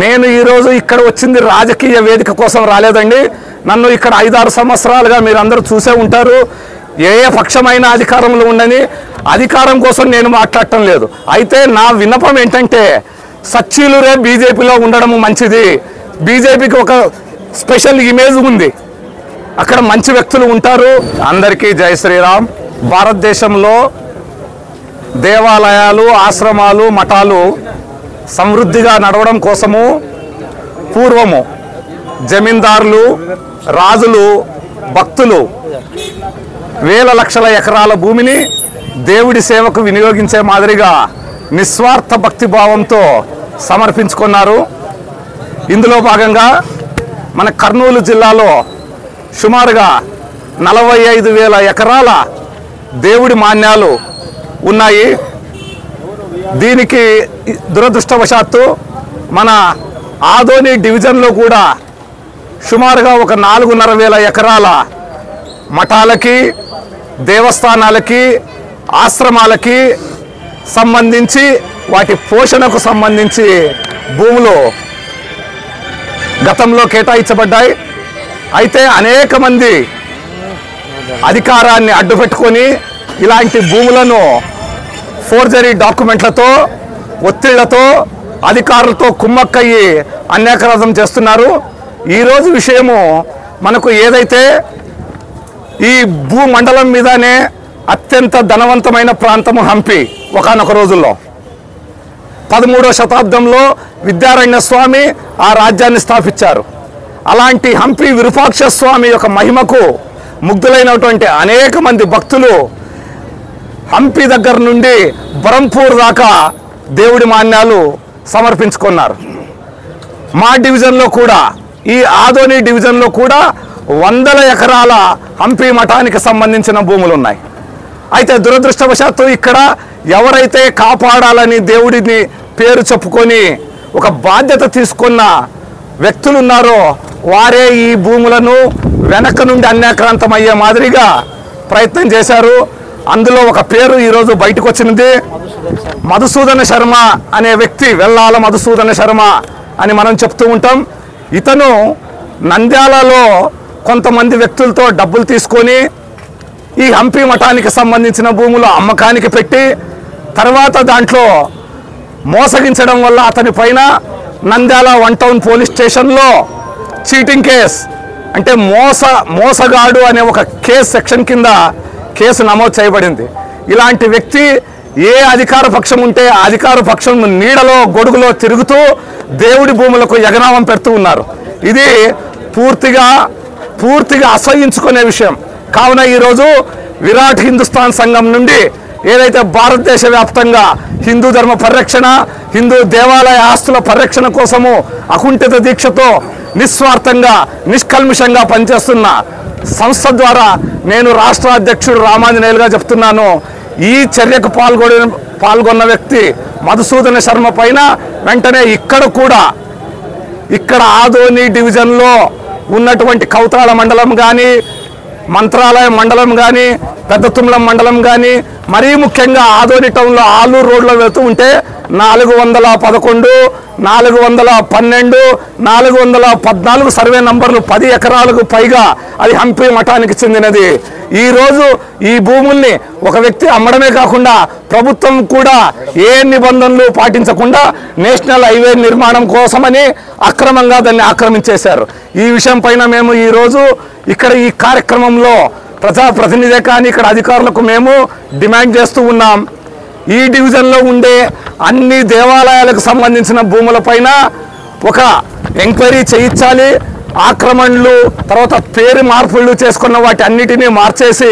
నేను ఈరోజు ఇక్కడ వచ్చింది రాజకీయ వేదిక కోసం రాలేదండి. నన్ను ఇక్కడ 5-6 సంవత్సరాలుగా మీరందరూ చూసే ఉంటారు. ఏ పక్షమైన అధికారంలో ఉండని అధికారం కోసం నేను మాట్లాడటం లేదు. అయితే నా విన్నపం ఏంటంటే సచ్చీలురే బీజేపీలో ఉండడం మంచిది. బీజేపీకి ఒక స్పెషల్ ఇమేజ్ ఉంది, అక్కడ మంచి వ్యక్తులు ఉంటారు. అందరికీ జై శ్రీరామ్. భారతదేశంలో దేవాలయాలు, ఆశ్రమాలు, మఠాలు సమృద్ధిగా నడవడం కోసము పూర్వము జమీందారులు, రాజులు, భక్తులు వేల లక్షల ఎకరాల భూమిని దేవుడి సేవకు వినియోగించే మాదిరిగా నిస్వార్థ భక్తి భావంతో సమర్పించుకున్నారు. ఇందులో భాగంగా మన కర్నూలు జిల్లాలో సుమారుగా 45,000 ఎకరాల దేవుడి మాన్యాలు ఉన్నాయి. దీనికి దురదృష్టవశాత్తు మన ఆదోని డివిజన్లో కూడా సుమారుగా ఒక 4,500 ఎకరాల మఠాలకి, దేవస్థానాలకి, ఆశ్రమాలకి సంబంధించి వాటి పోషణకు సంబంధించి భూములు గతంలో కేటాయించబడ్డాయి. అయితే అనేక మంది అధికారాన్ని అడ్డుపెట్టుకొని ఇలాంటి భూములను ఫోర్జరీ డాక్యుమెంట్లతో, ఒత్తిళ్లతో, అధికారులతో కుమ్మక్కయ్యి అన్యాక్రాంతం చేస్తున్నారు. ఈరోజు విషయము మనకు ఏదైతే ఈ భూమండలం మీదనే అత్యంత ధనవంతమైన ప్రాంతము హంపి. ఒకానొక రోజుల్లో 13వ శతాబ్దంలో విద్యారణ్య స్వామి ఆ రాజ్యాన్ని స్థాపించారు. అలాంటి హంపి విరూపాక్ష స్వామి యొక్క మహిమకు ముగ్ధులైనటువంటి అనేక మంది భక్తులు హంపి దగ్గర నుండి బరంపూర్ దాకా దేవుడి మాన్యాలు సమర్పించుకున్నారు. మా డివిజన్లో కూడా, ఈ ఆదోని డివిజన్లో కూడా 100 ఎకరాల హంపి మఠానికి సంబంధించిన భూములు ఉన్నాయి. అయితే దురదృష్టవశాత్తు ఇక్కడ ఎవరైతే కాపాడాలని దేవుడిని పేరు చెప్పుకొని ఒక బాధ్యత తీసుకున్న వ్యక్తులు ఉన్నారో వారే ఈ భూములను వెనక నుండి అన్యాక్రాంతమయ్యే మాదిరిగా ప్రయత్నం చేశారు. అందులో ఒక పేరు ఈరోజు బయటకు వచ్చినది. మధుసూదన శర్మ అనే వ్యక్తి, వెల్లాల మధుసూదన శర్మ అని మనం చెప్తూ ఉంటాం. ఇతను నంద్యాలలో కొంతమంది వ్యక్తులతో డబ్బులు తీసుకొని ఈ హంపి మఠానికి సంబంధించిన భూములు అమ్మకానికి పెట్టి తర్వాత దాంట్లో మోసగించడం వల్ల అతని పైన నంద్యాల 1 టౌన్ పోలీస్ స్టేషన్లో చీటింగ్ కేస్, అంటే మోసగాడు అనే ఒక కేసు సెక్షన్ కింద కేసు నమోదు చేయబడింది. ఇలాంటి వ్యక్తి ఏ అధికార పక్షం ఉంటే ఆ అధికార పక్షం నీడలో, గొడుగులో తిరుగుతూ దేవుడి భూములకు ఎగనామం పెడుతూ ఉన్నారు. ఇది పూర్తిగా అసహించుకునే విషయం. కావున ఈరోజు విరాట్ హిందుస్థాన్ సంఘం నుండి ఏదైతే భారతదేశ వ్యాప్తంగా హిందూ ధర్మ పరిరక్షణ, హిందూ దేవాలయ ఆస్తుల పరిరక్షణ కోసము అకుంఠిత దీక్షతో నిస్వార్థంగా, నిష్కల్మిషంగా పనిచేస్తున్న సంస్థ ద్వారా నేను రాష్ట్ర అధ్యక్షుడు రామాంజనేయులుగా చెప్తున్నాను. ఈ చర్యకు పాల్గొన్న వ్యక్తి మధుసూదన శర్మ పైన వెంటనే ఇక్కడ ఆదోని డివిజన్లో ఉన్నటువంటి కౌతాళ మండలం కానీ, మంత్రాలయం మండలం కానీ, పెద్ద తుమ్లం మండలం కానీ, మరీ ముఖ్యంగా ఆదోని టౌన్లో ఆలూరు రోడ్లో వెళ్తూ ఉంటే 411, 412, 414 సర్వే నంబర్లు 10 ఎకరాలకు పైగా అది హంపి మఠానికి చెందినది. ఈరోజు ఈ భూముల్ని ఒక వ్యక్తి అమ్మడమే కాకుండా ప్రభుత్వం కూడా ఏ నిబంధనలు పాటించకుండా నేషనల్ హైవే నిర్మాణం కోసమని అక్రమంగా దాన్ని ఆక్రమించేశారు. ఈ విషయం పైన మేము ఈరోజు ఇక్కడ ఈ కార్యక్రమంలో ప్రజాప్రతినిధి కానీ ఇక్కడ అధికారులకు మేము డిమాండ్ చేస్తూ ఉన్నాం. ఈ డివిజన్లో ఉండే అన్ని దేవాలయాలకు సంబంధించిన భూములపైన ఒక ఎంక్వైరీ చేయించాలి. ఆక్రమణలు, తర్వాత పేరు మార్పులు చేసుకున్న వాటి అన్నిటినీ మార్చేసి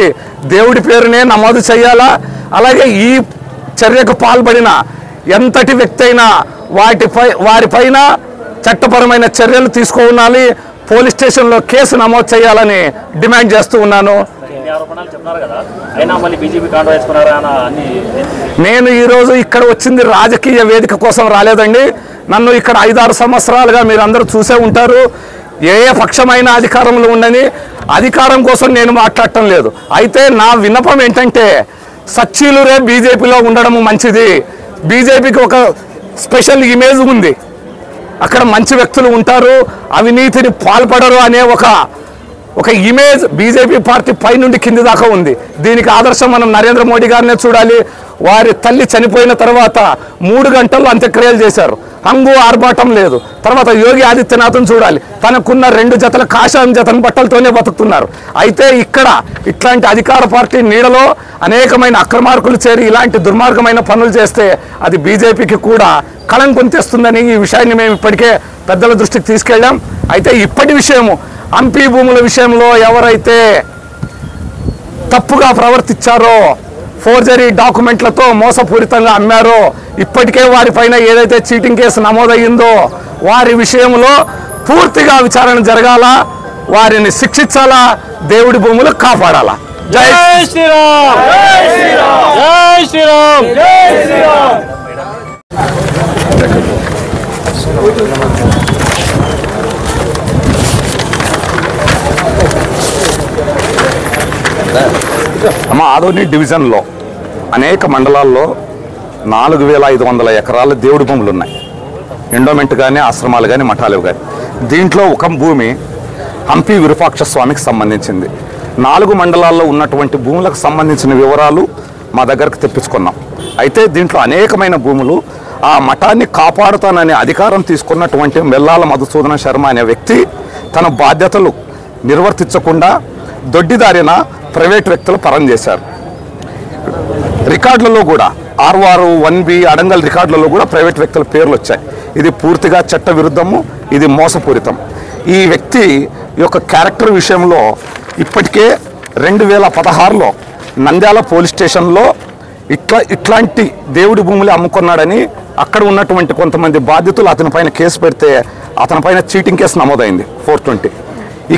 దేవుడి పేరునే నమోదు చేయాలా. అలాగే ఈ చర్యకు పాల్పడిన ఎంతటి వ్యక్తి అయినా వారిపైన చట్టపరమైన చర్యలు తీసుకోవాలి. పోలీస్ స్టేషన్లో కేసు నమోదు చేయాలని డిమాండ్ చేస్తూ ఉన్నాను. నేను ఈరోజు ఇక్కడ వచ్చింది రాజకీయ వేదిక కోసం రాలేదండి. నన్ను ఇక్కడ 5-6 సంవత్సరాలుగా మీరందరూ చూసే ఉంటారు. ఏ పక్షమైన అధికారంలో ఉండని అధికారం కోసం నేను మాట్లాడటం లేదు. అయితే నా విన్నపం ఏంటంటే సచ్చీలురే బీజేపీలో ఉండడం మంచిది. బీజేపీకి ఒక స్పెషల్ ఇమేజ్ ఉంది, అక్కడ మంచి వ్యక్తులు ఉంటారు, అవినీతిని పాల్పడరు అనే ఒక ఇమేజ్ బీజేపీ పార్టీ పై నుండి కింది దాకా ఉంది. దీనికి ఆదర్శం మనం నరేంద్ర మోడీ గారినే చూడాలి. వారి తల్లి చనిపోయిన తర్వాత 3 గంటల్లో అంత్యక్రియలు చేశారు, హంగు ఆర్భాటం లేదు. తర్వాత యోగి ఆదిత్యనాథ్ని చూడాలి, తనకున్న 2 జతల కాషాయం జతన బట్టలతోనే బతుకుతున్నారు. అయితే ఇక్కడ ఇట్లాంటి అధికార పార్టీ నీడలో అనేకమైన అక్రమార్కులు చేరి ఇలాంటి దుర్మార్గమైన పనులు చేస్తే అది బీజేపీకి కూడా కళంకం తెస్తుందని ఈ విషయాన్ని మేము ఇప్పటికే పెద్దల దృష్టికి తీసుకెళ్ళాం. అయితే ఇప్పటి విషయము హంపి భూముల విషయంలో ఎవరైతే తప్పుగా ప్రవర్తించారో, ఫోర్జరీ డాక్యుమెంట్లతో మోసపూరితంగా అమ్మారో, ఇప్పటికే వారిపైన ఏదైతే చీటింగ్ కేసు నమోదయ్యిందో వారి విషయంలో పూర్తిగా విచారణ జరగాల, వారిని శిక్షించాలా, దేవుడి భూములు కాపాడాలా. జై శ్రీరామ్, జై శ్రీరామ్, జై శ్రీరామ్, జై శ్రీరామ్. ఆదోని డివిజన్లో అనేక మండలాల్లో 4500 ఎకరాల దేవుడి భూములు ఉన్నాయి. ఎండోమెంట్ కానీ, ఆశ్రమాలు కానీ, మఠాలు కానీ. దీంట్లో ఒక భూమి హంపి విరూపాక్ష స్వామికి సంబంధించింది. 4 మండలాల్లో ఉన్నటువంటి భూములకు సంబంధించిన వివరాలు మా దగ్గరకు తెప్పించుకున్నాం. అయితే దీంట్లో అనేకమైన భూములు ఆ మఠాన్ని కాపాడుతాననే అధికారం తీసుకున్నటువంటి మెల్లాల మధుసూదన శర్మ అనే వ్యక్తి తన బాధ్యతలు నిర్వర్తించకుండా దొడ్డిదారిన ప్రైవేట్ వ్యక్తులు పరం చేశారు. రికార్డులలో కూడా R1 1B అడంగల్ రికార్డులలో కూడా ప్రైవేట్ వ్యక్తుల పేర్లు వచ్చాయి. ఇది పూర్తిగా చట్ట విరుద్ధము, ఇది మోసపూరితం. ఈ వ్యక్తి యొక్క క్యారెక్టర్ విషయంలో ఇప్పటికే 2016లో నంద్యాల పోలీస్ స్టేషన్లో ఇట్లాంటి దేవుడి భూములు అమ్ముకున్నాడని అక్కడ ఉన్నటువంటి కొంతమంది బాధితులు అతని పైన కేసు పెడితే అతని పైన చీటింగ్ కేసు నమోదైంది 420.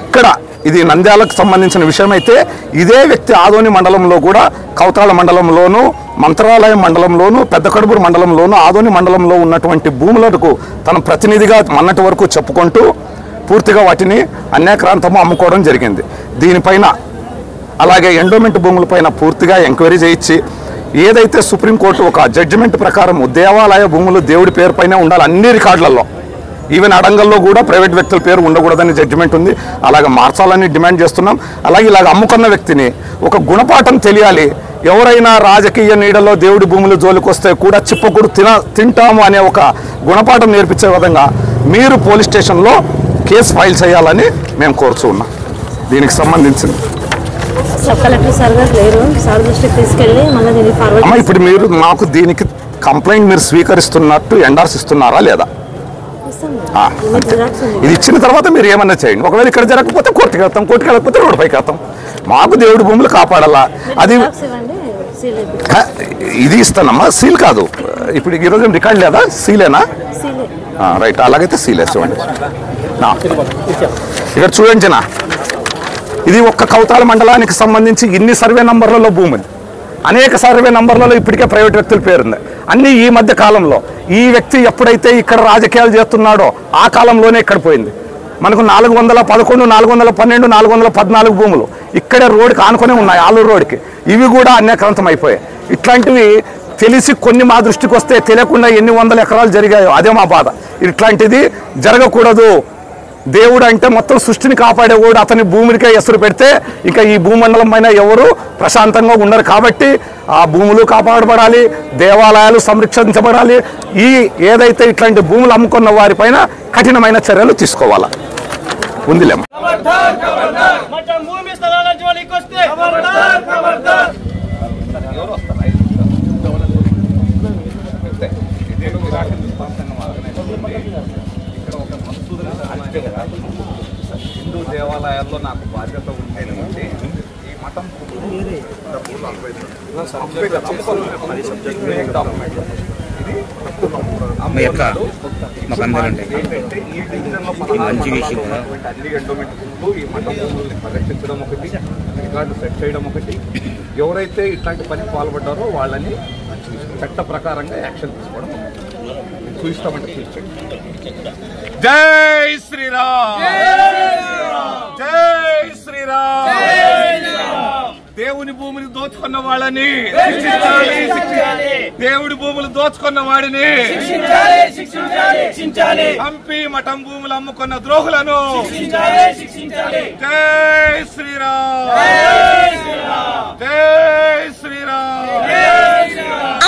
ఇక్కడ ఇది నంద్యాలకు సంబంధించిన విషయం అయితే ఇదే వ్యక్తి ఆదోని మండలంలో కూడా కౌతాళ మండలంలోను, మంత్రాలయం మండలంలోను, పెద్ద కడుపూరు మండలంలోను, ఆదోని మండలంలో ఉన్నటువంటి భూములకు తన ప్రతినిధిగా మొన్నటి వరకు చెప్పుకుంటూ పూర్తిగా వాటిని అన్యాక్రాంతము అమ్ముకోవడం జరిగింది. దీనిపైన అలాగే ఎండోమెంట్ భూములపైన పూర్తిగా ఎంక్వైరీ చేయించి ఏదైతే సుప్రీంకోర్టు ఒక జడ్జిమెంట్ ప్రకారం దేవాలయ భూములు దేవుడి పేరు పైన ఉండాలి అన్ని రికార్డులలో, ఈవెన్ అడంగల్లో కూడా ప్రైవేట్ వ్యక్తుల పేరు ఉండకూడదని జడ్జిమెంట్ ఉంది. అలాగే మార్చాలని డిమాండ్ చేస్తున్నాం. అలాగే ఇలాగ అమ్ముకున్న వ్యక్తిని ఒక గుణపాఠం తెలియాలి. ఎవరైనా రాజకీయ నీడలో దేవుడి భూములు జోలికొస్తే కూడా చిప్పకూడు తింటాము అనే ఒక గుణపాఠం నేర్పించే విధంగా మీరు పోలీస్ స్టేషన్లో కేసు ఫైల్ చేయాలని మేము కోరుతూ ఉన్నాం. దీనికి సంబంధించింది అమ్మ ఇప్పుడు మీరు మాకు దీనికి కంప్లైంట్ మీరు స్వీకరిస్తున్నట్టు ఎండార్స్ ఇస్తున్నారా లేదా? ఇది ఇచ్చిన తర్వాత మీరు ఏమన్నా చేయండి. ఒకవేళ ఇక్కడ జరగకపోతే కోర్టుకి వెళ్తాం, కోర్టుకి వెళ్ళకపోతే రోడ్డు పైకి వెళ్తాం. మాకు దేవుడి భూములు కాపాడాలా. అది ఇది ఇస్తానమ్మా, సీల్ కాదు. ఇప్పుడు ఈరోజు రికార్డు లేదా, సీలేనా? రైట్, అలాగైతే సీల్ వేసేవండి. ఇక్కడ చూడండి, ఇది ఒక్క కౌతాళ మండలానికి సంబంధించి ఇన్ని సర్వే నంబర్లలో భూమిని, అనేక సర్వే నంబర్లలో ఇప్పటికే ప్రైవేట్ వ్యక్తుల పేరుంది. అన్నీ ఈ మధ్య కాలంలో ఈ వ్యక్తి ఎప్పుడైతే ఇక్కడ రాజకీయాలు చేస్తున్నాడో ఆ కాలంలోనే ఇక్కడ పోయింది. మనకు 411, 412, 414 భూములు ఇక్కడే రోడ్డుకి ఆనుకునే ఉన్నాయి, ఆలూరు రోడ్డుకి. ఇవి కూడా అన్యాక్రాంతం అయిపోయాయి. ఇట్లాంటివి తెలిసి కొన్ని మా దృష్టికి వస్తే తెలియకుండా ఎన్ని వందల ఎకరాలు జరిగాయో అదే మా బాధ. ఇట్లాంటిది జరగకూడదు. దేవుడు అంటే మొత్తం సృష్టిని కాపాడేవాడు, అతని భూమికే ఎసురు పెడితే ఇంకా ఈ భూమండలం పైన ఎవరు ప్రశాంతంగా ఉండరు. కాబట్టి ఆ భూములు కాపాడబడాలి, దేవాలయాలు సంరక్షించబడాలి. ఈ ఏదైతే ఇట్లాంటి భూములు అమ్ముకున్న వారిపైన కఠినమైన చర్యలు తీసుకోవాలా ఉందిలేమో. హిందూ దేవాలయాల్లో నాకు బాధ్యత ఉండేది. ఈ మఠం ఏంటంటే ఈ డివిజన్లో అన్ని ఎండోమెంట్ భూములు ఈ మఠం భూముల్ని పరిరక్షించడం ఒకటి, రికార్డు సెట్ చేయడం ఒకటి. ఎవరైతే ఇట్లాంటి పనికి పాల్పడ్డారో వాళ్ళని చట్ట ప్రకారంగా యాక్షన్ తీసుకోవడం చూస్తామంటే చూపించండి. జై శ్రీరామ్, జై శ్రీరామ్, జై శ్రీరామ్. దేవుని భూమిని దోచుకున్న వాళ్ళని దేవుడి భూములు దోచుకున్న వాడిని హంపి మఠం భూములు అమ్ముకున్న ద్రోహులను జై శ్రీరామ్, జై శ్రీరామ్.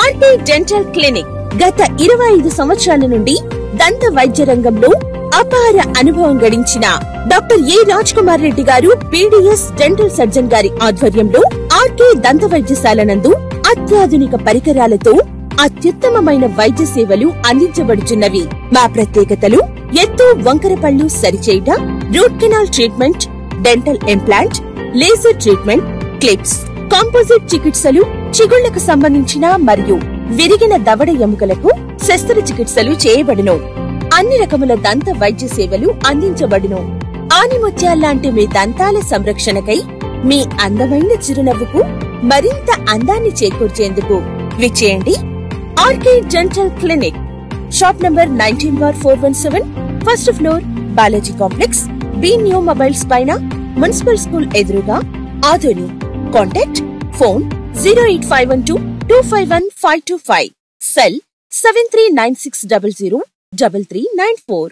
ఆర్టీ డెంటల్ క్లినిక్ గత 25 సంవత్సరాల నుండి దంత వైద్య రంగంలో అపార అనుభవం గడించిన డాక్టర్ ఏ రాజ్ కుమార్ రెడ్డి గారు పీడీఎస్ డెంటల్ సర్జన్ గారి ఆధ్వర్యంలో ఆర్కే దంత వైద్యశాల నందు అత్యాధునిక పరికరాలతో అత్యుత్తమమైన వైద్య సేవలు అందించబడుచున్నవి. మా ప్రత్యేకతలు ఎత్తు వంకర పళ్ళు సరిచేయుట, root canal treatment, dental implant, laser treatment, clips, composite చికిత్సలు, చిగుళ్లకు సంబంధించిన మరియు విరిగిన దవడ ఎముకలకు శస్త్రచికిత్సలు చేయబడును. అన్ని రకముల దంత వైద్య సేవలు అందించబడును. ఆనిముత్యాల్లాంటి మీ దంతాల సంరక్షణకై మీ అందమైన చిరునవ్వుకు మరింత అందాన్ని చేకూర్చేందుకు విచ్చేయండి RK dental clinic. Shop number 19/417, first floor, Balaji complex, B new mobiles పైన, మున్సిపల్ స్కూల్ ఎదురుగా, ఆదోని. Contact phone 08512251525, cell 7396003394.